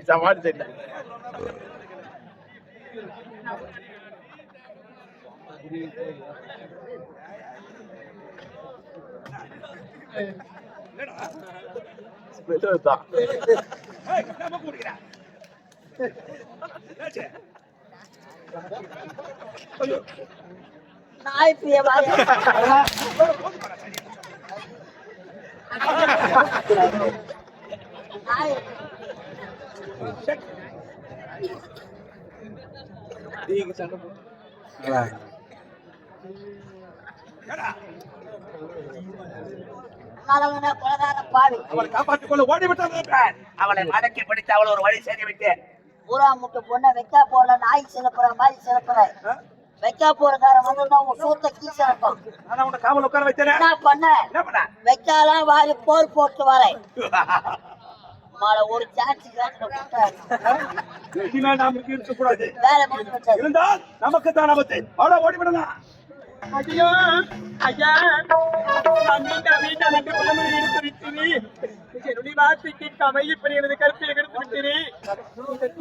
சமாளிச்சிட்ட நாய் பிரியவா அவளை மடக்கி பிடித்து அவளை ஒரு வழி செய்து விட்டு பூரா முட்டு பொண்ணை வைக்கா போற நாய் சிறப்புற மாதிரி சிறப்புற வைக்கா போறக்காரன் வந்து உங்க சூத்த கீச இருக்கும். ஆனா உன்னை காவல் உட்கார வச்சேன். என்ன பண்ண வைக்காலாம் வாரி போர் போட்டு வரேன். மாலை ஒரு சான்ஸ் நமக்கு இருக்கக்கூடாது. வேலை முடிஞ்சு இருந்தால் நமக்கு தான் ஆபத்து. அவளை ஓடிவிடலாம். ஐயோ ஐயா என்னுடைய வார்த்தைக்கு கமை இப்படி எனது கருத்தை எடுத்து விட்டீரே.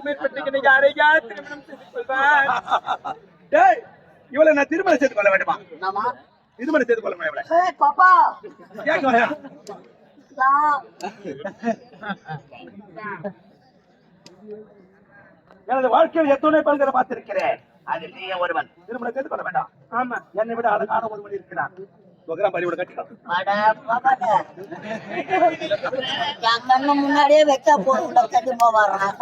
மேற்பட்டு யாரையா திருமணம் செய்து கொள்வார்? இவளை நான் திருமணம் செய்து கொள்ள வேண்டுமா? திருமணம் செய்து கொள்ள வேண்டும். பாப்பா எனது வாழ்க்கையில் எத்தனை பெண்களை பார்த்திருக்கிறேன். அதில் நீ ஒருவன். திருமணம் செய்து கொள்ள வேண்டாம். ஆமா, என்னை விட அழகான ஒருவன் இருக்கிறான். கண்ணு முன்னாடியே வைக்க போற கண்டிப்பா வர்றான்.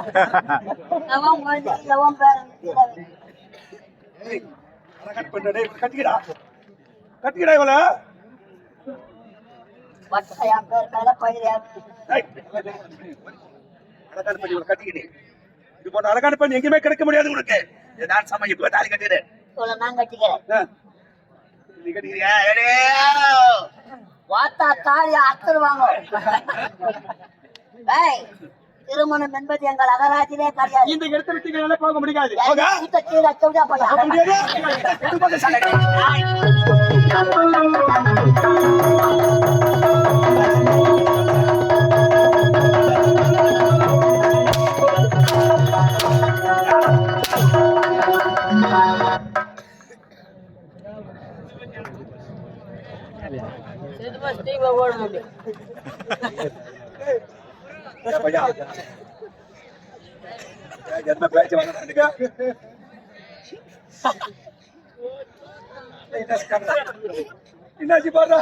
கட்டிக்கிடா கட்டிக்கிடா இவள கட்டிக்கிட்டு இது போன்ற அழகான பெண் எங்கேயுமே கிடைக்க முடியாது. உனக்கு இதுதான் சமயம். தாலி கட்டிடு. நான் கட்டிக்கிறேன். திருமணம் என்பது எங்கள் அகராஜிலே கிடையாது. இந்த இடத்தை விட்டு போக முடியாது. என்ன பேச்சு என்னாச்சு பாரு.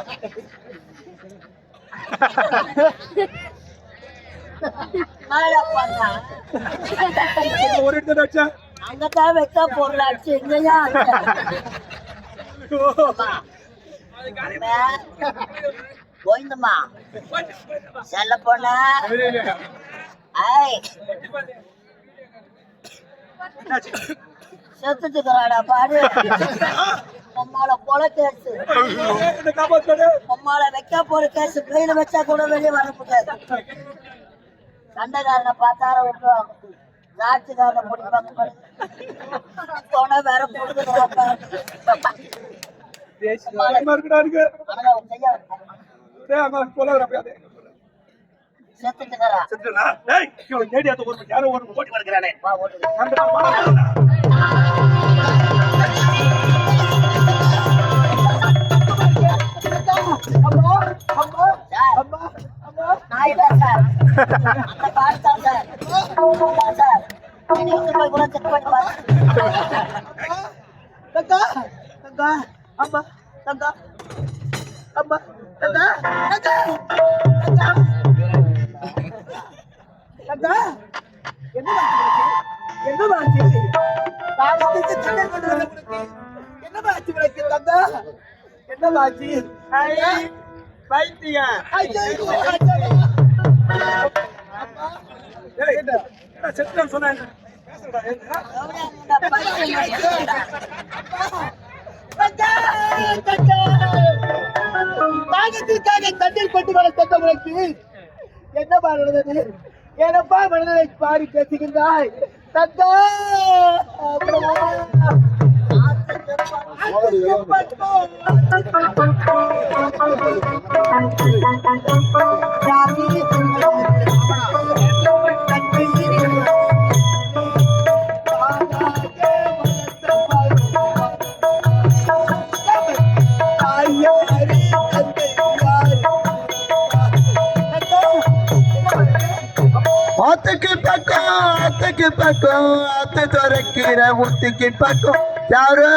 ஒரு இடத்துல அங்கதான் வைக்க பொருளாச்சு எங்கயா கோவிந்தம்மா செல்ல போன என்னாச்சு? செத்துட்டுக்கிறாடா பாரு. உம்மால கொலை கேஸ், என்ன காப்பாத்தானே? உம்மால வைக்க போற கேஸ் கையில வச்சா கூட வெளியே வர முடியாது. சண்டைக்காரனை பார்த்தார விட்டுருவாங்க, நாட்டுக்காரனை பிடிப்பாங்க. போன வேற கொடுக்குறாங்க. பயமா இருக்குடா எனக்கு. டேய், அங்க போல வரப்பயாதே. செத்துட்டுக்கிறா. செத்துடா. டேய், இவன் கேடியாத்த ஒரு யாரோ ஒரு ஓடி வருகிறானே. வா ஓட்டு. அந்த பாடா. நான் இல்ல சார், அந்த பால் தான் சார். அதான் சார், நீ இங்க போய் கூட செக் பண்ணி பாரு. தங்கா, தங்கா, அம்மா, தங்கா, அம்மா, தங்கா, தங்கா, தங்கா, தங்கா. என்னமாச்சு? காலத்துக்கு சின்ன கொண்டு வர முடியுது. என்னமாச்சு உனக்கு தங்கா? என்னமாச்சு? பைத்தியம். ஐயோ, டேய், என்ன செத்துட்டான்னு சொன்னா என்ன? பேசுடா, ஏன்டா? தாகத்திற்காக தண்ணீர் கொண்டு வர தந்தவனுக்கு என்ன பாடுறது? ஏனப்பா மனதை பாடி பேசுகின்றாய் தந்தா? ஆத்துக்கு பக்கம் ஆத்து துறக்கிற ஊத்துக்கு பக்கம் யாரோ